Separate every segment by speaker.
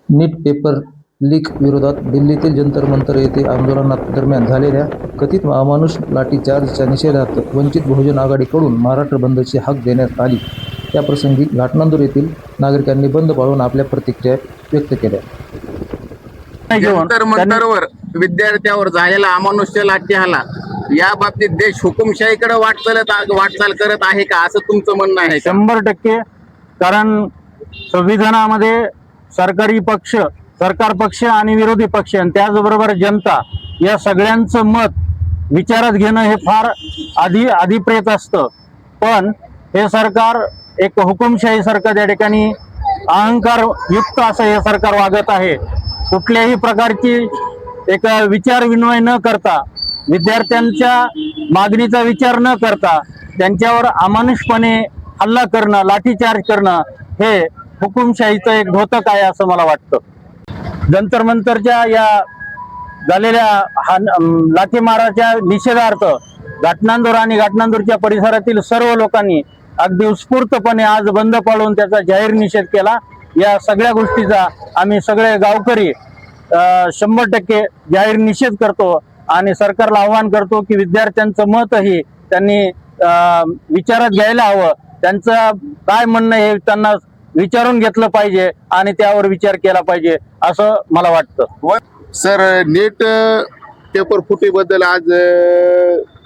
Speaker 1: नीट paper leak विरोधात दिल्लीतील जंतर मंतर येथे आंदोलनादरम्यान झालेल्या कथित अमानुष लाठीचार्जच्या निषेधार्थ वंचित बहुजन आघाडीकडून महाराष्ट्र बंदची हाक देण्यात आली. त्याप्रसंगी घाटनांदूर येथील नागरिकांनी बंद पाळून आपल्या प्रतिक्रिया व्यक्त केल्या.
Speaker 2: जंतर मंतरवर विद्यार्थ्यावर झालेला अमानुष्य लाठीहल्ला या बाबतीत देश हुकुमशाहीकडे वाटचाल करत आहे का, असं तुमचं म्हणणं आहे का?
Speaker 3: 100% कारण संविधानामध्ये सरकार पक्ष आणि विरोधी पक्ष आणि त्याचबरोबर जनता या सगळ्यांचं मत विचारात घेणं हे फार अधिप्रेत असतं. पण हे सरकार एक हुकुमशाही सरकार त्या ठिकाणी अहंकार युक्त असं हे सरकार वागत आहे. कुठल्याही प्रकारची एक विचार विनिमय न करता, विद्यार्थ्यांच्या मागणीचा विचार न करता त्यांच्यावर अमानुषपणे हल्ला करणं, लाठीचार्ज करणं हे हुकुमशाहीचं एक घोतक आहे असं मला वाटतं. जंतर मंतरच्या या झालेल्या लाठीमाराच्या निषेधार्थ घाटनांदूर आणि घाटनांदूरच्या परिसरातील सर्व लोकांनी अगदी उत्स्फूर्तपणे आज बंद पाळून त्याचा जाहीर निषेध केला. या सगळ्या गोष्टीचा आम्ही सगळे गावकरी 100% जाहीर निषेध करतो आणि सरकारला आवाहन करतो की विद्यार्थ्यांचं मतही त्यांनी विचारात घ्यायला हवं. त्यांचं काय म्हणणं हे त्यांना विचारून घेतलं पाहिजे आणि त्यावर विचार केला पाहिजे असं मला वाटतं.
Speaker 2: सर, नीट पेपर फुटीबद्दल आज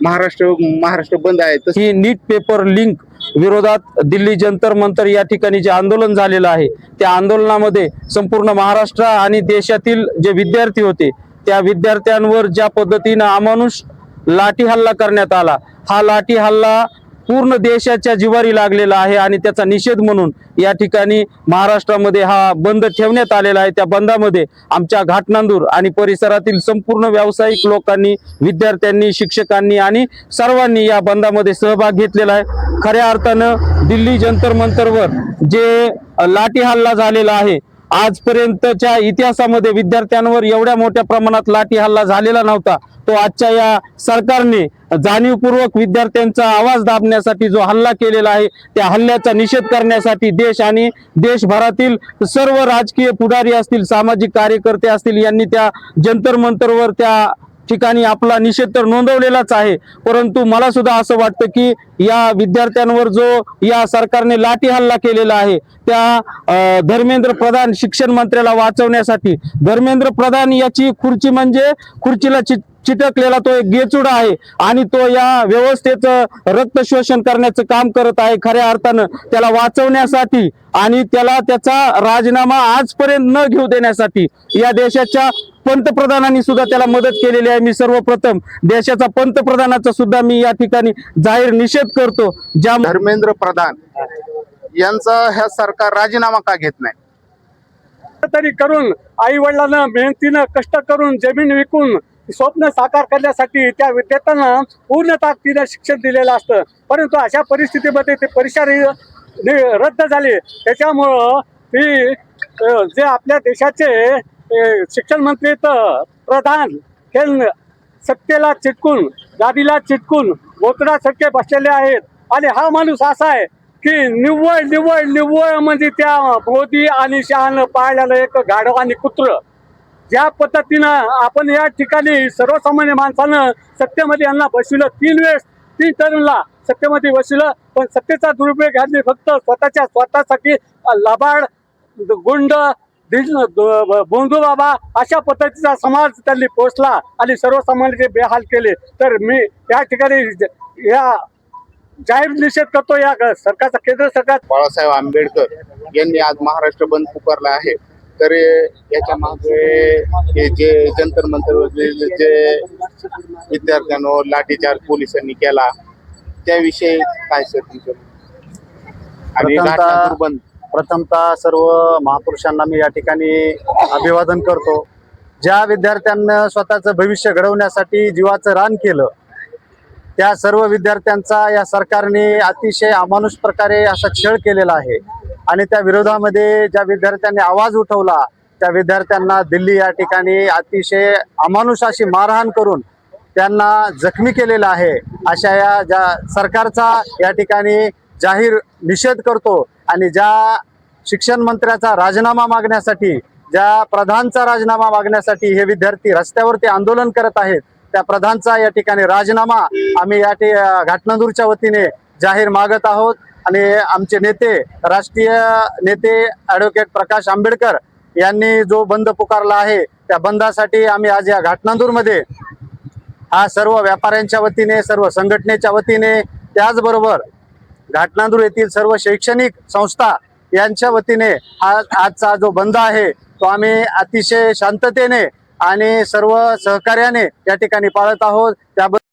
Speaker 2: महाराष्ट्र बंद आहे.
Speaker 4: ही नीट पेपर लिंक विरोधात दिल्ली जंतर मंतर या ठिकाणी जे आंदोलन झालेलं आहे त्या आंदोलनामध्ये संपूर्ण महाराष्ट्र आणि देशातील जे विद्यार्थी होते त्या विद्यार्थ्यांवर ज्या पद्धतीनं अमानुष लाठी हल्ला करण्यात आला, हा लाठी हल्ला पूर्ण देशाच्या जिवारी लागलेला आहे आणि त्याचा निषेध म्हणून या ठिकाणी महाराष्ट्रामध्ये हा बंद ठेवण्यात आलेला आहे. त्या बंदामध्ये आमच्या घाटनांदूर आणि परिसरातील संपूर्ण व्यावसायिक लोकांनी, विद्यार्थ्यांनी, शिक्षकांनी आणि सर्वांनी या बंदामध्ये सहभाग घेतलेला आहे. खऱ्या अर्थानं दिल्ली जंतर मंतरवर जे लाठी हल्ला झालेला आहे, आजपर्यंतच्या इतिहासामध्ये विद्यार्थ्यांवर एवढ्या मोठ्या प्रमाणात लाठी हल्ला झालेला नव्हता. तो आजच्या या सरकारने जाणीवपूर्वक विद्यार्थ्यांचा आवाज दाबण्यासाठी जो हल्ला केलेला आहे त्या हल्ल्याचा निषेध करण्यासाठी देश आणि देशभरातील सर्व राजकीय पुढारी असतील, सामाजिक कार्यकर्ते असतील, यांनी त्या जंतर मंतरवर त्या ठिकाणी आपला निषेध तर नोंदवलेलाच आहे. परंतु मला सुद्धा असं वाटतं की या विद्यार्थ्यांवर जो या सरकारने लाठी हल्ला केलेला आहे त्या धर्मेंद्र प्रधान शिक्षण मंत्र्याला वाचवण्यासाठी, धर्मेंद्र प्रधान याची खुर्ची म्हणजे खुर्चीला चिटकलेला तो एक गेचुडा आहे आणि तो या व्यवस्थेचं रक्त शोषण करण्याचं काम करत आहे. खऱ्या अर्थानं त्याला वाचवण्यासाठी आणि त्याला त्याचा राजीनामा आजपर्यंत न घेऊ देण्यासाठी या देशाच्या पंतप्रधानांनी सुद्धा त्याला मदत केलेली आहे. मी सर्वप्रथम देशाचा पंतप्रधानाचा सुद्धा मी या ठिकाणी जाहीर निषेध करतो. ज्या
Speaker 2: धर्मेंद्र प्रधान यांचा ह्या सरकार राजीनामा का घेत नाही?
Speaker 3: तरी करून आई वडिलांना मेहनतीनं कष्ट करून जमीन विकून स्वप्न साकार करण्यासाठी त्या विद्यार्थ्यांना पूर्ण ताकदीनं शिक्षण दिलेलं असतं. परंतु अशा परिस्थितीमध्ये ते परीक्षा रद्द झाली. त्याच्यामुळं ती जे आपल्या देशाचे शिक्षण मंत्री प्रधान हे सत्तेला चिटकून, गादीला चिटकून बोचडासारखे बसलेले आहेत. आणि हा माणूस असा आहे की निव्वळ म्हणजे त्या मोदी आणि शहानं पाळलेलं एक गाढव आणि कुत्र. ज्या पद्धतीनं आपण या ठिकाणी सर्वसामान्य माणसानं सत्तेमध्ये यांना बसविलं, 3 वेळेस 3 टर्मला सत्तेमध्ये बसविलं, पण सत्तेचा दुरुपयोग यांनी फक्त स्वतःसाठी लबाड, गुंड, बोंधू बाबा अशा पद्धतीचा समाज त्यांनी पोचला आणि सर्वसामान्यांचे बेहाल केले. तर मी या ठिकाणी या जाहीर निषेध करतो या सरकारचा, केंद्र सरकार.
Speaker 2: बाळासाहेब आंबेडकर यांनी आज महाराष्ट्र बंद पुकारला आहे. तर याच्या मागे हे जे जंतर मंतरवर जे विद्यार्थ्यांवर लाठीचार्ज पोलिसांनी केला त्याविषयी काय सर तुमचं? आणि
Speaker 5: प्रथमतः सर्व महापुरुषांना मी या ठिकाणी अभिवादन करतो. ज्या विद्यार्थ्यांना स्वतःचं भविष्य घडवण्यासाठी जीवाचं रान केलं त्या सर्व विद्यार्थ्यांचा या सरकारने अतिशय अमानुष प्रकारे असा छळ केलेला आहे. आणि त्या विरोधामध्ये ज्या विद्यार्थ्यांनी आवाज उठवला त्या विद्यार्थ्यांना दिल्ली या ठिकाणी अतिशय अमानुष अशी मारहाण करून त्यांना जखमी केलेला आहे. अशा या ज्या सरकारचा या ठिकाणी जाहीर निषेध करतो आणि ज्या शिक्षण मंत्र्याचा राजीनामा मागण्यासाठी ज्या प्रधानचा राजीनामा मागण्यासाठी हे विद्यार्थी रस्त्यावरती आंदोलन करत आहेत, त्या प्रधानचा या ठिकाणी राजीनामा आम्ही घाटनांदूरच्या वतीने जाहीर मागत आहोत. आणि आमचे नेते, राष्ट्रीय नेते ॲडव्होकेट प्रकाश आंबेडकर यांनी जो बंद पुकारला आहे, त्या बंदासाठी आम्ही आज या घाटनांदूरमध्ये हा सर्व व्यापाऱ्यांच्या वतीने, सर्व संघटनेच्या वतीने, त्याचबरोबर घाटनांदूर येथील सर्व शैक्षणिक संस्था यांच्या वतीने हा आजचा जो बंद आहे तो आम्ही अतिशय शांततेने आणि सर्व सहकार्याने या ठिकाणी पाळत आहोत. त्याबद्दल